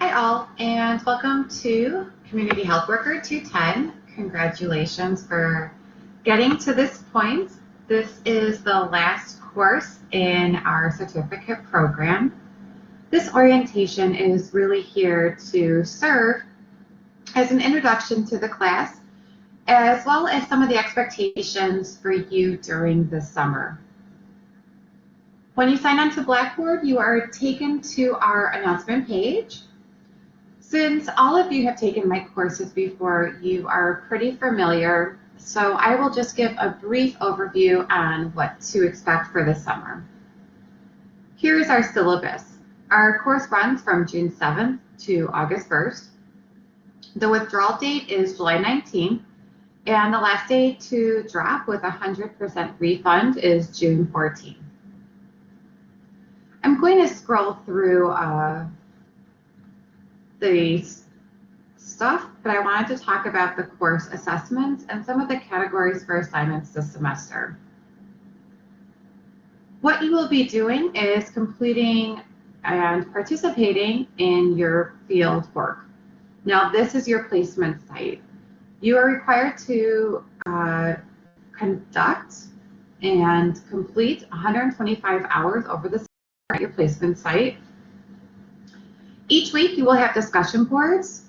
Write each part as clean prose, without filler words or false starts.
Hi all, and welcome to Community Health Worker 210. Congratulations for getting to this point. This is the last course in our certificate program. This orientation is really here to serve as an introduction to the class, as well as some of the expectations for you during the summer. When you sign on to Blackboard, you are taken to our announcement page. Since all of you have taken my courses before, you are pretty familiar, so I will just give a brief overview on what to expect for the summer. Here is our syllabus. Our course runs from June 7th to August 1st. The withdrawal date is July 19th, and the last day to drop with 100% refund is June 14th. I'm going to scroll through the stuff, but I wanted to talk about the course assessments and some of the categories for assignments this semester. What you will be doing is completing and participating in your field work. Now, this is your placement site. You are required to conduct and complete 125 hours over the semester at your placement site. Each week you will have discussion boards.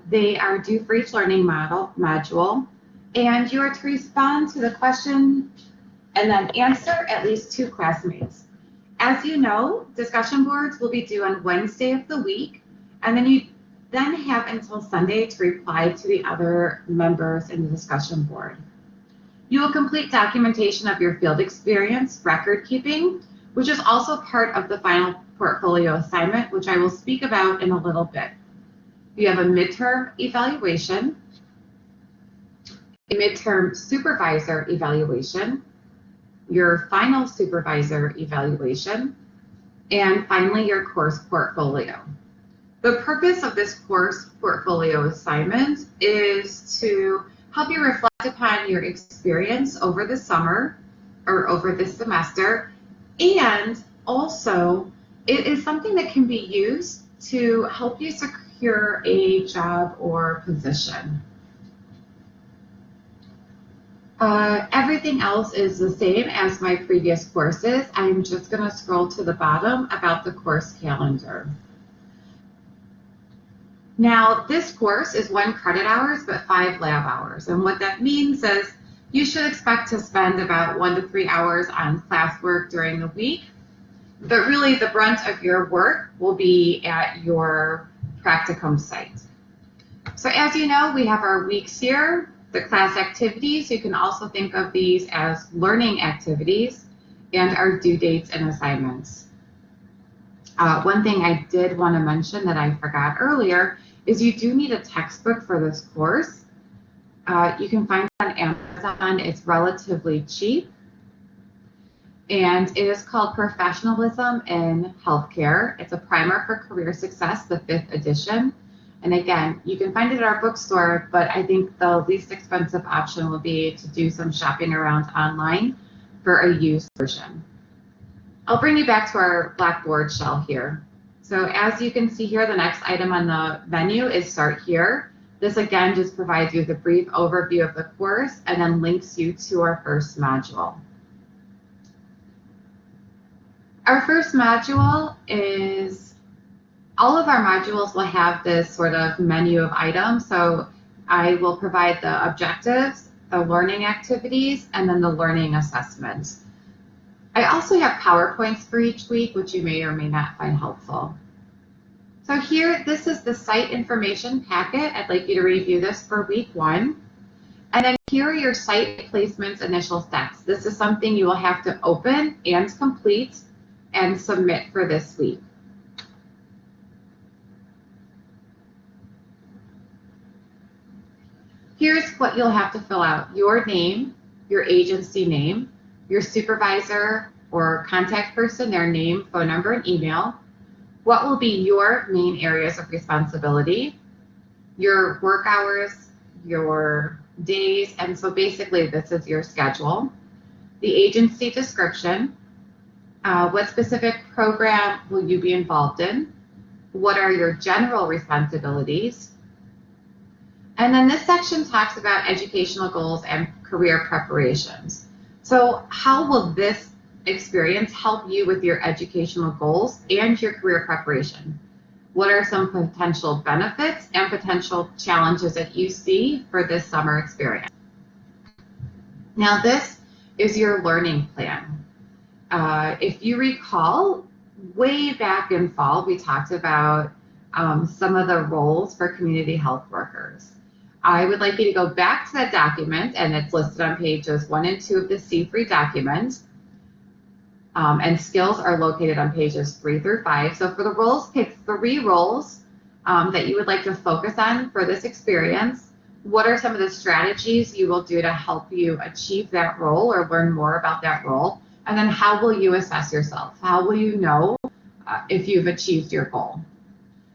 They are due for each learning module, and you are to respond to the question and then answer at least 2 classmates. As you know, discussion boards will be due on Wednesday of the week, and then you have until Sunday to reply to the other members in the discussion board. You will complete documentation of your field experience, record keeping, which is also part of the final portfolio assignment, which I will speak about in a little bit. You have a midterm evaluation, a midterm supervisor evaluation, your final supervisor evaluation, and finally your course portfolio. The purpose of this course portfolio assignment is to help you reflect upon your experience over the summer or over this semester, and also it is something that can be used to help you secure a job or position. Everything else is the same as my previous courses. I'm just going to scroll to the bottom about the course calendar. Now, this course is 1 credit hours, but 5 lab hours. And what that means is you should expect to spend about 1 to 3 hours on classwork during the week. But really, the brunt of your work will be at your practicum site. So as you know, we have our weeks here, the class activities. You can also think of these as learning activities, and our due dates and assignments. One thing I did want to mention that I forgot earlier is you do need a textbook for this course. You can find it on Amazon. It's relatively cheap. And it is called Professionalism in Healthcare. It's a primer for career success, the 5th edition. And again, you can find it at our bookstore, but I think the least expensive option will be to do some shopping around online for a used version. I'll bring you back to our Blackboard shell here. So as you can see here, the next item on the menu is Start Here. This again just provides you with a brief overview of the course and then links you to our first module. Our first module is, all of our modules will have this sort of menu of items. So I will provide the objectives, the learning activities, and then the learning assessments. I also have PowerPoints for each week, which you may or may not find helpful. So here, this is the site information packet. I'd like you to review this for week 1. And then here are your site placements initial steps. This is something you will have to open and complete and submit for this week. Here's what you'll have to fill out: your name, your agency name, your supervisor or contact person, their name, phone number, and email, what will be your main areas of responsibility, your work hours, your days, and so basically this is your schedule, the agency description, what specific program will you be involved in, What are your general responsibilities? And then this section talks about educational goals and career preparations. So how will this experience help you with your educational goals and your career preparation? What are some potential benefits and potential challenges that you see for this summer experience? Now, this is your learning plan. If you recall, way back in fall, we talked about some of the roles for community health workers. I would like you to go back to that document, and it's listed on pages 1 and 2 of the C3 document. And skills are located on pages 3 through 5. So for the roles, pick 3 roles that you would like to focus on for this experience. What are some of the strategies you will do to help you achieve that role or learn more about that role? And then how will you assess yourself? How will you know if you've achieved your goal?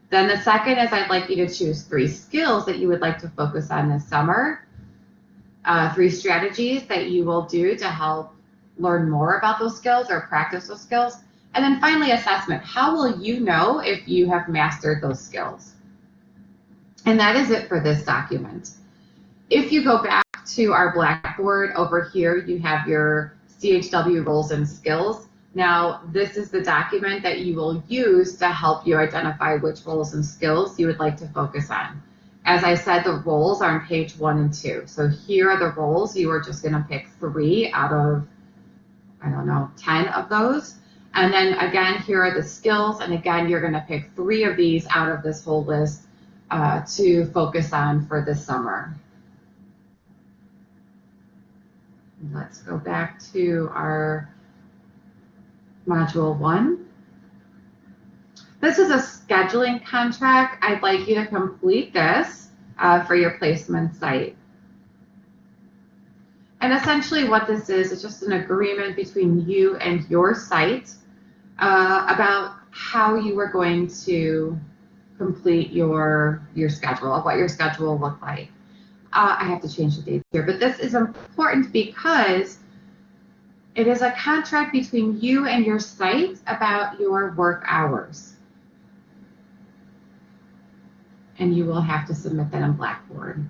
Then the second is I'd like you to choose 3 skills that you would like to focus on this summer. 3 strategies that you will do to help learn more about those skills or practice those skills. And then finally, assessment. How will you know if you have mastered those skills? And that is it for this document. If you go back to our Blackboard, over here you have your CHW roles and skills. Now, this is the document that you will use to help you identify which roles and skills you would like to focus on. As I said, the roles are on page 1 and 2. So here are the roles. You are just going to pick 3 out of, 10 of those. And then again, here are the skills. And again, you're going to pick 3 of these out of this whole list to focus on for this summer. Let's go back to our module 1. This is a scheduling contract. I'd like you to complete this for your placement site. And essentially what this is just an agreement between you and your site about how you are going to complete your schedule, of what your schedule will look like. I have to change the dates here, but this is important because it is a contract between you and your site about your work hours. And you will have to submit that on Blackboard.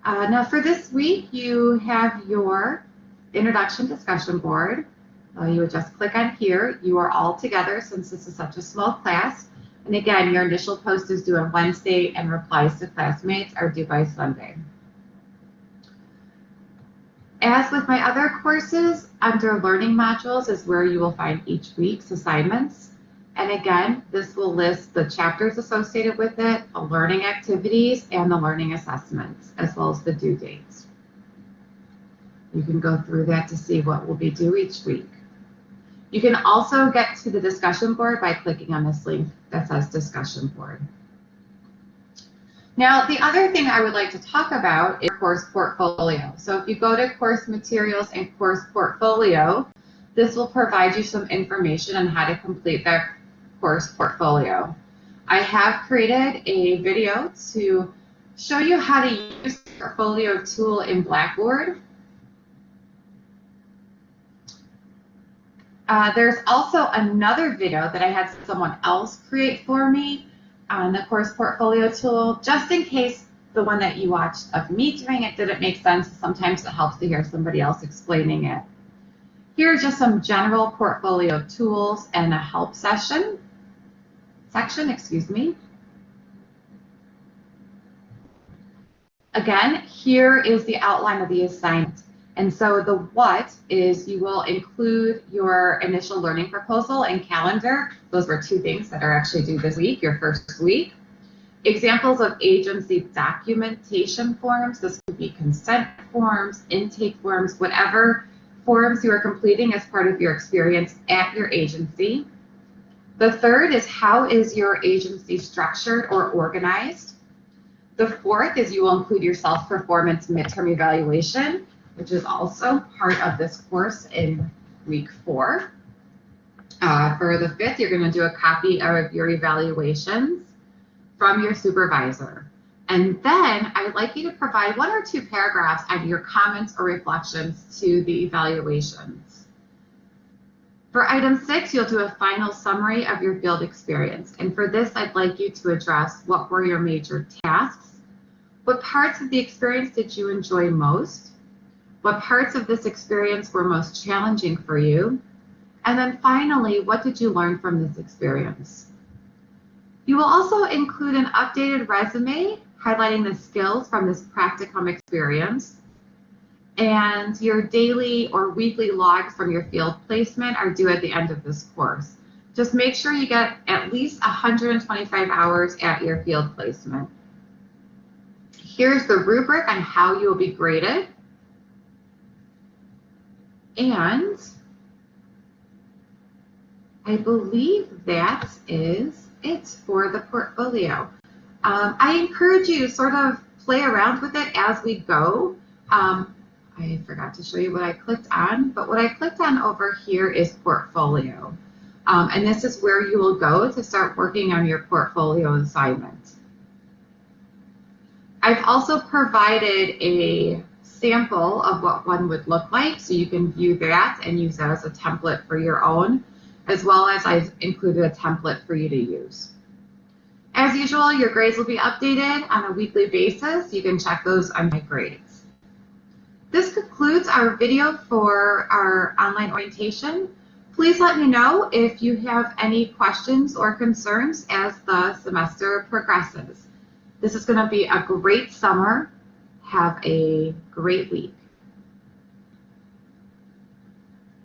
Now for this week, you have your introduction discussion board. You would just click on here. You are all together since this is such a small class. And again, your initial post is due on Wednesday and replies to classmates are due by Sunday. As with my other courses, under learning modules is where you will find each week's assignments. And again, this will list the chapters associated with it, the learning activities, and the learning assessments, as well as the due dates. You can go through that to see what will be due each week. You can also get to the discussion board by clicking on this link that says discussion board. Now, the other thing I would like to talk about is course portfolio. So if you go to course materials and course portfolio, this will provide you some information on how to complete that course portfolio. I have created a video to show you how to use the portfolio tool in Blackboard. There's also another video that I had someone else create for me on the course portfolio tool, just in case the one that you watched of me doing it didn't make sense. Sometimes it helps to hear somebody else explaining it. Here are just some general portfolio tools and a help section. Again, here is the outline of the assignment. And so the what is you will include your initial learning proposal and calendar. Those were 2 things that are actually due this week, your first week. Examples of agency documentation forms. This could be consent forms, intake forms, whatever forms you are completing as part of your experience at your agency. The third is how is your agency structured or organized? The fourth is you will include your self-performance midterm evaluation, which is also part of this course in week 4. For the 5th, you're going to do a copy of your evaluations from your supervisor. And then I would like you to provide 1 or 2 paragraphs on your comments or reflections to the evaluations. For item 6, you'll do a final summary of your field experience. And for this, I'd like you to address what were your major tasks, what parts of the experience did you enjoy most, what parts of this experience were most challenging for you, and then finally, what did you learn from this experience? You will also include an updated resume highlighting the skills from this practicum experience, and your daily or weekly logs from your field placement are due at the end of this course. Just make sure you get at least 125 hours at your field placement. Here's the rubric on how you will be graded. And I believe that is it for the portfolio. I encourage you to sort of play around with it as we go. I forgot to show you what I clicked on, but what I clicked on over here is portfolio. And this is where you will go to start working on your portfolio assignment. I've also provided a sample of what one would look like, so you can view that and use that as a template for your own, as well as I've included a template for you to use. As usual, your grades will be updated on a weekly basis. You can check those on My Grades. This concludes our video for our online orientation. Please let me know if you have any questions or concerns as the semester progresses. This is going to be a great summer. Have a great week.